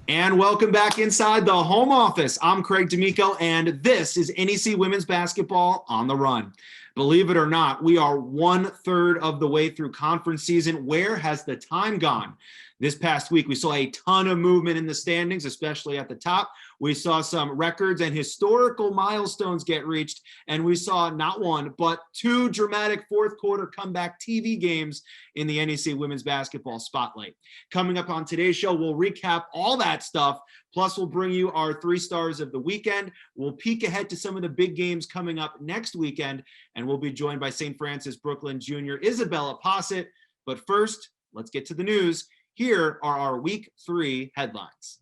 And welcome back inside the home office. I'm Craig D'Amico, and this is NEC Women's Basketball on the Run. Believe it or not, we are 1/3 of the way through conference season. Where has the time gone? This past week, we saw a ton of movement in the standings, especially at the top. We saw some records and historical milestones get reached, and we saw not one, but two dramatic fourth quarter comeback TV games in the NEC Women's Basketball Spotlight. Coming up on today's show, we'll recap all that stuff. Plus, we'll bring you our 3 stars of the weekend. We'll peek ahead to some of the big games coming up next weekend, and we'll be joined by St. Francis Brooklyn Jr. Isabella Posset. But first, let's get to the news. Here are our Week 3 headlines.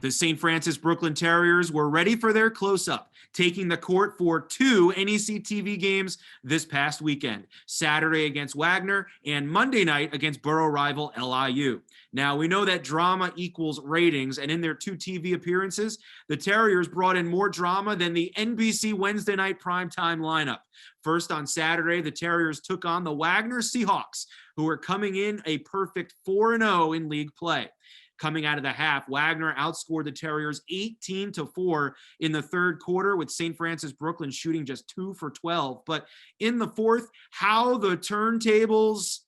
The St. Francis Brooklyn Terriers were ready for their close-up, taking the court for 2 NEC TV games this past weekend, Saturday against Wagner and Monday night against borough rival LIU. Now, we know that drama equals ratings, and in their 2 TV appearances, the Terriers brought in more drama than the NBC Wednesday night primetime lineup. First on Saturday, the Terriers took on the Wagner Seahawks, who were coming in a perfect 4-0 in league play. Coming out of the half, Wagner outscored the Terriers 18-4 in the third quarter, with St. Francis Brooklyn shooting just 2 for 12. But in the fourth, how the turntables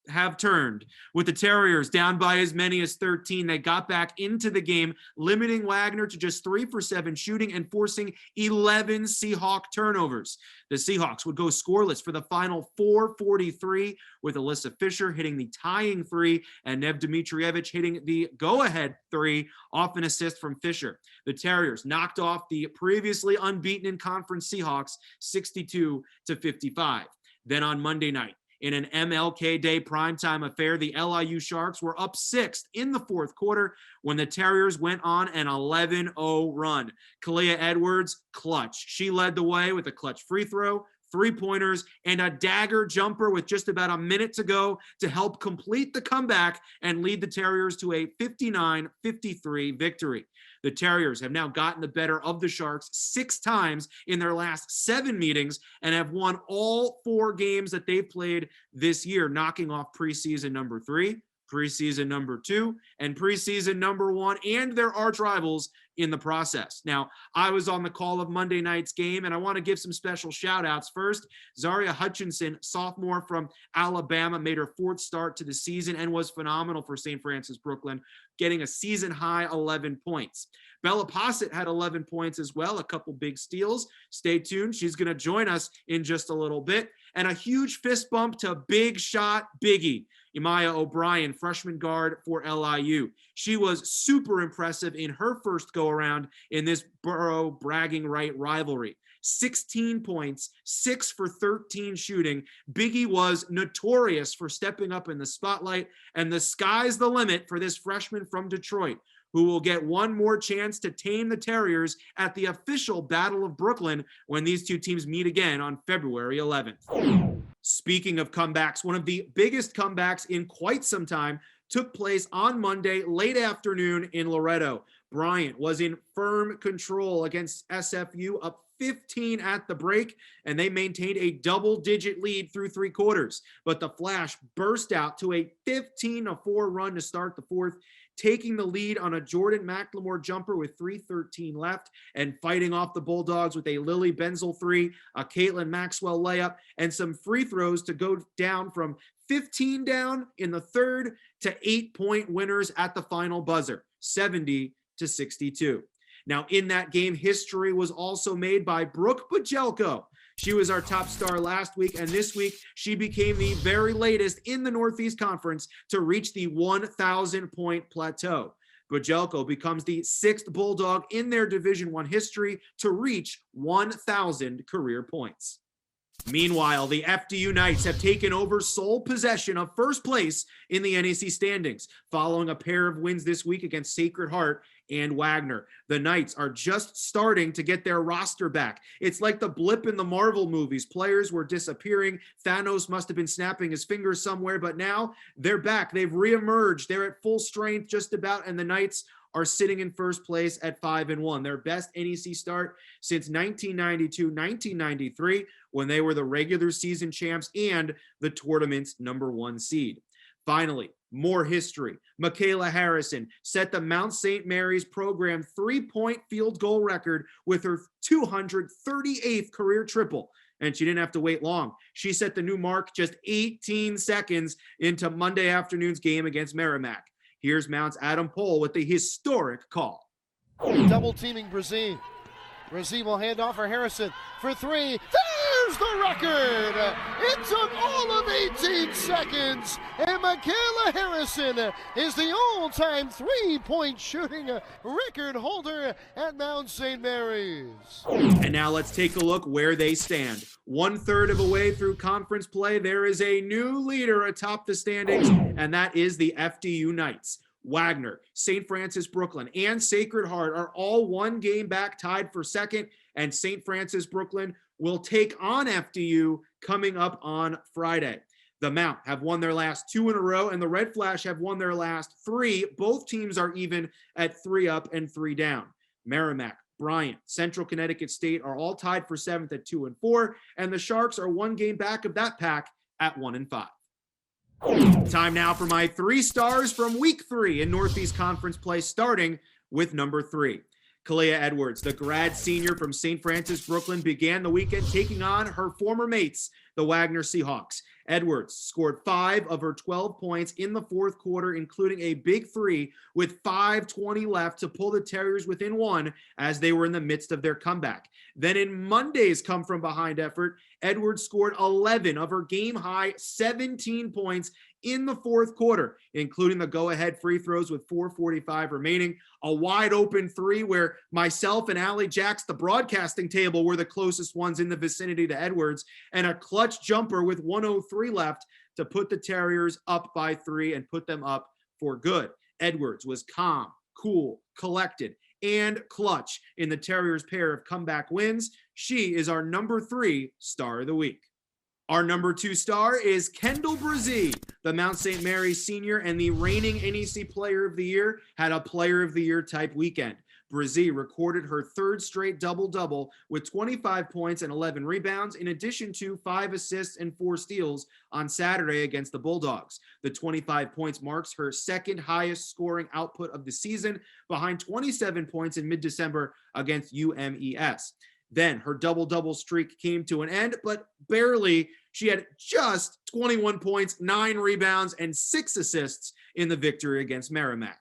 have turned. With the Terriers down by as many as 13, they got back into the game, limiting Wagner to just 3 for 7 shooting and forcing 11 Seahawk turnovers. The Seahawks would go scoreless for the final 4:43, with Alyssa Fisher hitting the tying 3 and Nev Dmitrievich hitting the go-ahead 3 off an assist from Fisher. The Terriers knocked off the previously unbeaten in conference Seahawks 62-55. Then on Monday night, in an MLK Day primetime affair, the LIU Sharks were up 6 in the fourth quarter when the Terriers went on an 11-0 run. Kalia Edwards, clutch. She led the way with a clutch free throw, 3-pointers, and a dagger jumper with just about a minute to go to help complete the comeback and lead the Terriers to a 59-53 victory. The Terriers have now gotten the better of the Sharks 6 times in their last 7 meetings and have won all 4 games that they've played this year, knocking off preseason number 3, preseason number 2, and preseason number 1, and their arch rivals in the process. Now, I was on the call of Monday night's game, and I want to give some special shout outs. First, Zaria Hutchinson, sophomore from Alabama, made her 4th start to the season and was phenomenal for St. Francis Brooklyn, getting a season high 11 points. Bella Posset had 11 points as well, a couple big steals. Stay tuned. She's going to join us in just a little bit. And a huge fist bump to big shot Biggie, Imaya O'Brien, freshman guard for LIU. She was super impressive in her first go-around in this borough bragging right rivalry. 16 points, 6 for 13 shooting. Biggie was notorious for stepping up in the spotlight, and the sky's the limit for this freshman from Detroit, who will get one more chance to tame the Terriers at the official Battle of Brooklyn when these 2 teams meet again on February 11th. Speaking of comebacks, one of the biggest comebacks in quite some time took place on Monday late afternoon in Loretto. Bryant was in firm control against SFU, up 15 at the break, and they maintained a double-digit lead through 3 quarters. But the Flash burst out to a 15-4 run to start the fourth, taking the lead on a Jordan McLemore jumper with 3:13 left and fighting off the Bulldogs with a Lily Benzel 3, a Caitlin Maxwell layup, and some free throws to go down from 15 down in the third to 8-point winners at the final buzzer, 70-62. Now, in that game, history was also made by Brooke Bajelko. She was our top star last week, and this week she became the very latest in the Northeast Conference to reach the 1,000-point plateau. Bajelko becomes the 6th Bulldog in their Division I history to reach 1,000 career points. Meanwhile, the FDU Knights have taken over sole possession of first place in the NEC standings, following a pair of wins this week against Sacred Heart and Wagner. The Knights are just starting to get their roster back. It's like the blip in the Marvel movies. Players were disappearing. Thanos must have been snapping his fingers somewhere, but now they're back. They've reemerged. They're at full strength just about, and the Knights are sitting in first place at 5-1, their best NEC start since 1992-1993, when they were the regular season champs and the tournament's #1 seed. Finally, More history. Michaela Harrison set the Mount St. Mary's program 3-point field goal record with her 238th career triple. And she didn't have to wait long. She set the new mark just 18 seconds into Monday afternoon's game against Merrimack. Here's Mount's Adam Pohl with the historic call. Double teaming Brazil. Brazil will hand off for Harrison for three. There's the record! It took all of 18 seconds, and Michaela Harrison is the all-time three-point shooting record holder at Mount St. Mary's. And now let's take a look where they stand. 1/3 of a way through conference play, there is a new leader atop the standings, and that is the FDU Knights. Wagner, St. Francis Brooklyn, and Sacred Heart are all one game back, tied for second, and St. Francis Brooklyn will take on FDU coming up on Friday. The Mount have won their last 2 in a row, and the Red Flash have won their last 3. Both teams are even at 3 up and 3 down. Merrimack, Bryant, Central Connecticut State are all tied for 7th at 2 and 4, and the Sharks are 1 game back of that pack at 1 and 5. Time now for my 3 stars from week 3 in Northeast Conference play, starting with number 3. Kalia Edwards, the grad senior from St. Francis Brooklyn, began the weekend taking on her former mates, the Wagner Seahawks. Edwards scored 5 of her 12 points in the fourth quarter, including a big 3 with 5:20 left to pull the Terriers within 1 as they were in the midst of their comeback. Then in Monday's come-from-behind effort, Edwards scored 11 of her game-high 17 points in the fourth quarter, including the go-ahead free throws with 4:45 remaining, a wide-open 3 where myself and Allie Jacks, the broadcasting table, were the closest ones in the vicinity to Edwards, and a clutch jumper with 1:03 left to put the Terriers up by 3 and put them up for good. Edwards was calm, cool, collected, and clutch in the Terriers' pair of comeback wins. She is our number 3 star of the week. Our number 2 star is Kendall Brazee, the Mount St. Mary's senior and the reigning NEC Player of the Year, had a Player of the Year type weekend. Brazee recorded her 3rd straight double-double with 25 points and 11 rebounds, in addition to 5 assists and 4 steals on Saturday against the Bulldogs. The 25 points marks her 2nd highest scoring output of the season, behind 27 points in mid-December against UMES. Then her double-double streak came to an end, but barely. She had just 21 points, 9 rebounds, and 6 assists in the victory against Merrimack.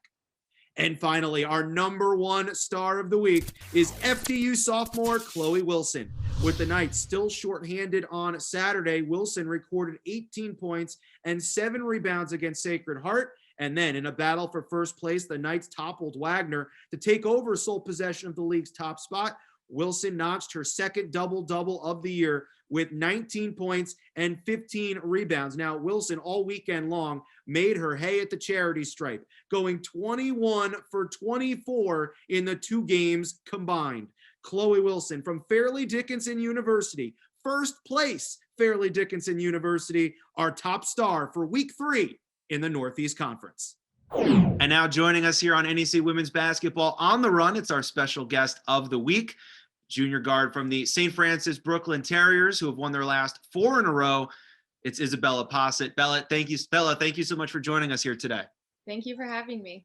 And finally, our number 1 star of the week is FDU sophomore Chloe Wilson. With the Knights still shorthanded on Saturday, Wilson recorded 18 points and 7 rebounds against Sacred Heart. And then in a battle for first place, the Knights toppled Wagner to take over sole possession of the league's top spot. Wilson notched her 2nd double-double of the year with 19 points and 15 rebounds. Now, Wilson all weekend long made her hay at the charity stripe, going 21 for 24 in the 2 games combined. Chloe Wilson from Fairleigh Dickinson University, first place Fairleigh Dickinson University, our top star for week 3 in the Northeast Conference. And now joining us here on NEC Women's Basketball on the Run, it's our special guest of the week, junior guard from the St. Francis Brooklyn Terriers, who have won their last 4 in a row. It's Isabella Posset. Bella, thank you so much for joining us here today. Thank you for having me.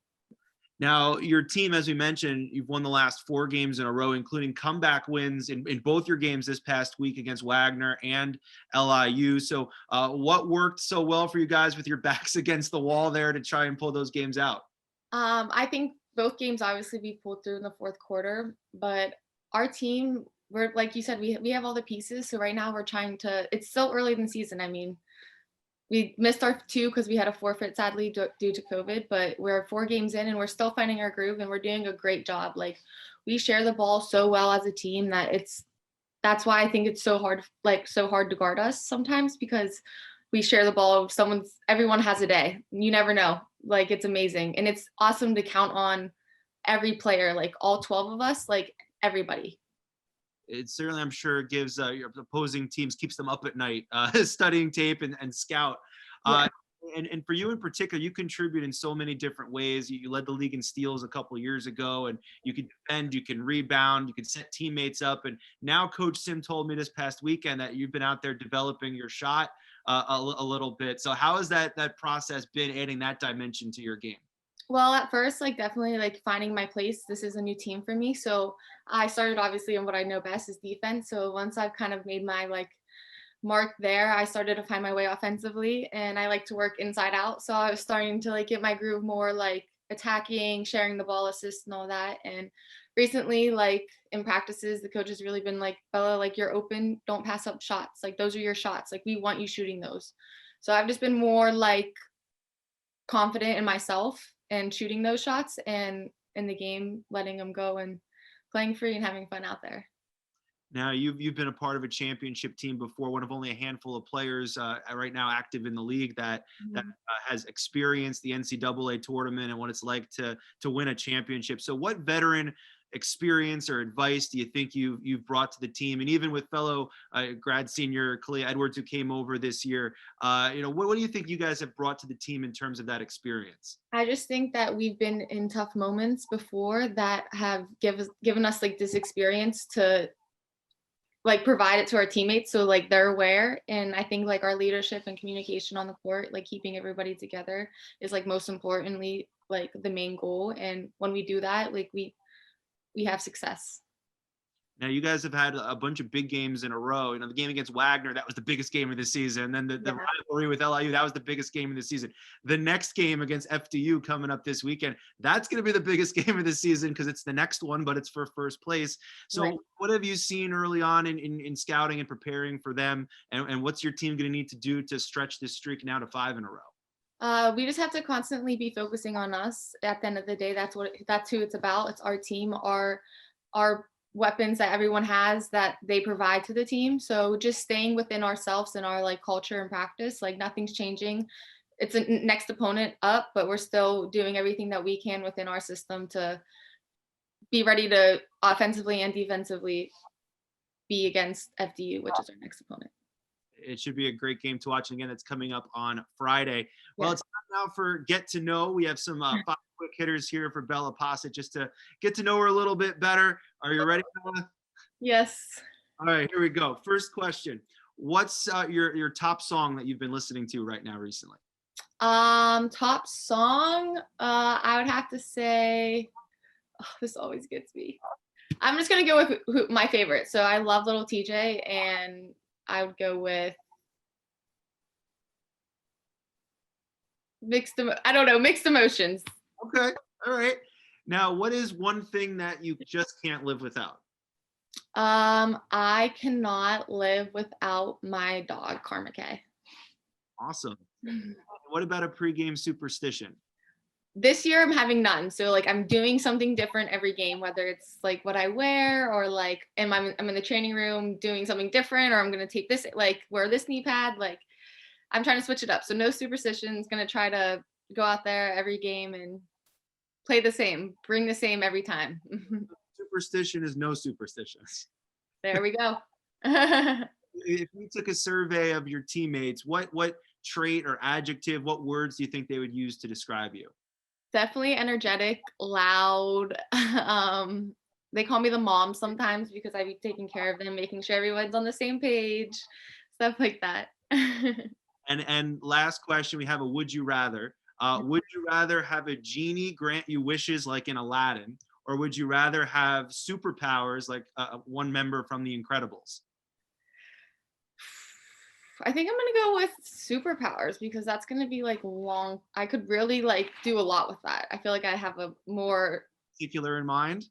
Now, your team, as we mentioned, you've won the last 4 games in a row, including comeback wins in both your games this past week against Wagner and LIU. So what worked so well for you guys with your backs against the wall there to try and pull those games out? I think both games, obviously, we pulled through in the fourth quarter, but our team, we're, like you said, we have all the pieces. So right now we're trying to, it's still early in the season. I mean, we missed our 2 because we had a forfeit, sadly, due to COVID, but we're 4 games in and we're still finding our groove and we're doing a great job. Like, we share the ball so well as a team that that's why I think it's so hard to guard us sometimes, because we share the ball. Everyone has a day. You never know. Like, it's amazing. And it's awesome to count on every player, like all 12 of us, like everybody. It certainly, I'm sure, gives your opposing teams, keeps them up at night, studying tape and scout. Yeah. And for you in particular, you contribute in so many different ways. You led the league in steals a couple years ago, and you can defend, you can rebound, you can set teammates up. And now Coach Sim told me this past weekend that you've been out there developing your shot a little bit. So how has that process been, adding that dimension to your game? Well, at first, like definitely like finding my place. This is a new team for me. So I started obviously in what I know best is defense. So once I've kind of made my like mark there, I started to find my way offensively, and I like to work inside out. So I was starting to like get my groove more like attacking, sharing the ball, assists, and all that. And recently, like in practices, the coach has really been like, Bella, like you're open, don't pass up shots. Like those are your shots. Like we want you shooting those. So I've just been more like confident in myself and shooting those shots, and in the game, letting them go and playing free and having fun out there. Now you've been a part of a championship team before, one of only a handful of players right now active in the league that has experienced the NCAA tournament and what it's like to win a championship. So what veteran experience or advice do you think you've brought to the team? And even with fellow grad senior Kalia Edwards, who came over this year, what do you think you guys have brought to the team in terms of that experience? I just think that we've been in tough moments before that have given us like this experience to like provide it to our teammates, so like they're aware. And I think like our leadership and communication on the court, like keeping everybody together, is like most importantly like the main goal. And when we do that, like we have success. Now you guys have had a bunch of big games in a row. The game against Wagner, that was the biggest game of the season. And then the rivalry with LIU, that was the biggest game of the season. The next game against FDU coming up this weekend, that's going to be the biggest game of the season because it's the next one, but it's for first place. So right. What have you seen early on in scouting and preparing for them? And what's your team going to need to do to stretch this streak now to 5 in a row? We just have to constantly be focusing on us. At the end of the day, that's who it's about. It's our team, our weapons that everyone has that they provide to the team. So just staying within ourselves and our like culture and practice, like nothing's changing. It's a next opponent up, but we're still doing everything that we can within our system to be ready to offensively and defensively be against FDU, which is our next opponent. It should be a great game to watch. And again, it's coming up on Friday. Well, It's time now for Get to Know. We have some 5 quick hitters here for Bella Posset just to get to know her a little bit better. Are you ready, Bella? Yes. All right, here we go. First question. What's your top song that you've been listening to right now recently? Top song, I would have to say, this always gets me. I'm just going to go with my favorite. So I love Little TJ, and I would go with mixed emotions. Okay. All right. Now, what is one thing that you just can't live without? I cannot live without my dog, Karma K. Awesome. What about a pregame superstition? This year I'm having none. So like I'm doing something different every game, whether it's like what I wear or like I'm in the training room doing something different, or I'm gonna take this, like wear this knee pad. Like I'm trying to switch it up. So no superstitions, gonna try to go out there every game and play the same, bring the same every time. Superstition is no superstitions. There we go. If you took a survey of your teammates, what trait or adjective, what words do you think they would use to describe you? Definitely energetic, loud. They call me the mom sometimes because I be taking care of them, making sure everyone's on the same page, stuff like that. And last question, we have a would you rather. Would you rather have a genie grant you wishes like in Aladdin, or would you rather have superpowers like one member from The Incredibles? I think I'm gonna go with superpowers because that's gonna be like long. I could really like do a lot with that. I feel like I have a more particular in mind.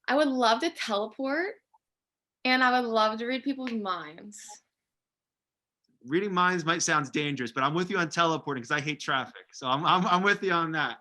I would love to teleport, and I would love to read people's minds. Reading minds might sound dangerous, but I'm with you on teleporting because I hate traffic. So I'm with you on that.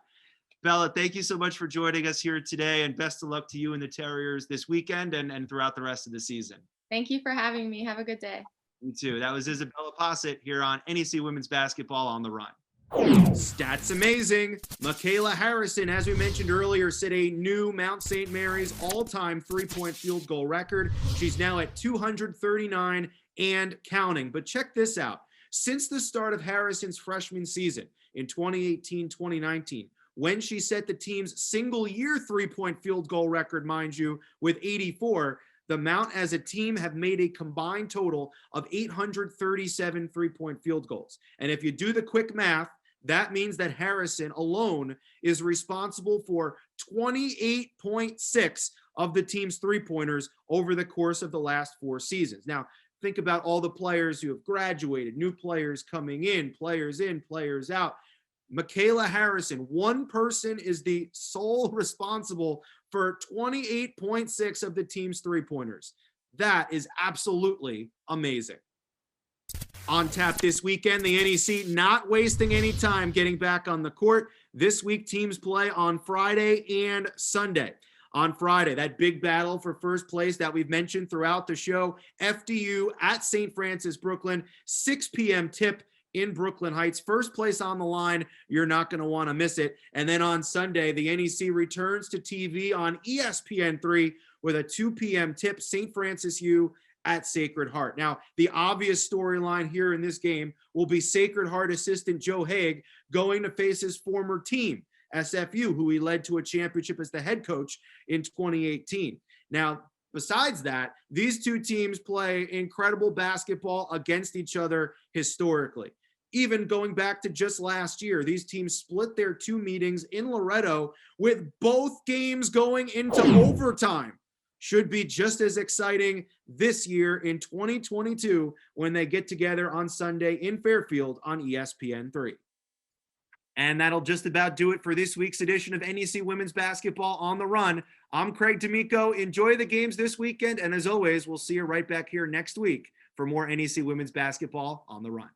Bella, thank you so much for joining us here today, and best of luck to you and the Terriers this weekend and throughout the rest of the season. Thank you for having me. Have a good day. You too. That was Isabella Posset here on NEC Women's Basketball on the Run. Stats amazing. Michaela Harrison, as we mentioned earlier, set a new Mount St. Mary's all-time three-point field goal record. She's now at 239 and counting. But check this out. Since the start of Harrison's freshman season in 2018-2019, when she set the team's single-year three-point field goal record, mind you, with 84, the Mount as a team have made a combined total of 837 three-point field goals. And if you do the quick math, that means that Harrison alone is responsible for 28.6 of the team's three-pointers over the course of the last 4 seasons. Now, think about all the players who have graduated, new players coming in, players out. Michaela Harrison, one person is the sole responsible for 28.6 of the team's three-pointers. That is absolutely amazing. On tap this weekend, the NEC not wasting any time getting back on the court. This week, teams play on Friday and Sunday. On Friday, that big battle for first place that we've mentioned throughout the show, FDU at St. Francis, Brooklyn, 6 p.m. tip in Brooklyn Heights. First place on the line. You're not going to want to miss it. And then on Sunday, the NEC returns to TV on ESPN3 with a 2 p.m. tip, St. Francis U at Sacred Heart. Now, the obvious storyline here in this game will be Sacred Heart assistant Joe Haig going to face his former team, SFU, who he led to a championship as the head coach in 2018. Now, besides that, these two teams play incredible basketball against each other historically. Even going back to just last year, these teams split their 2 meetings in Loretto with both games going into overtime. Should be just as exciting this year in 2022 when they get together on Sunday in Fairfield on ESPN3. And that'll just about do it for this week's edition of NEC Women's Basketball on the Run. I'm Craig D'Amico. Enjoy the games this weekend. And as always, we'll see you right back here next week for more NEC Women's Basketball on the Run.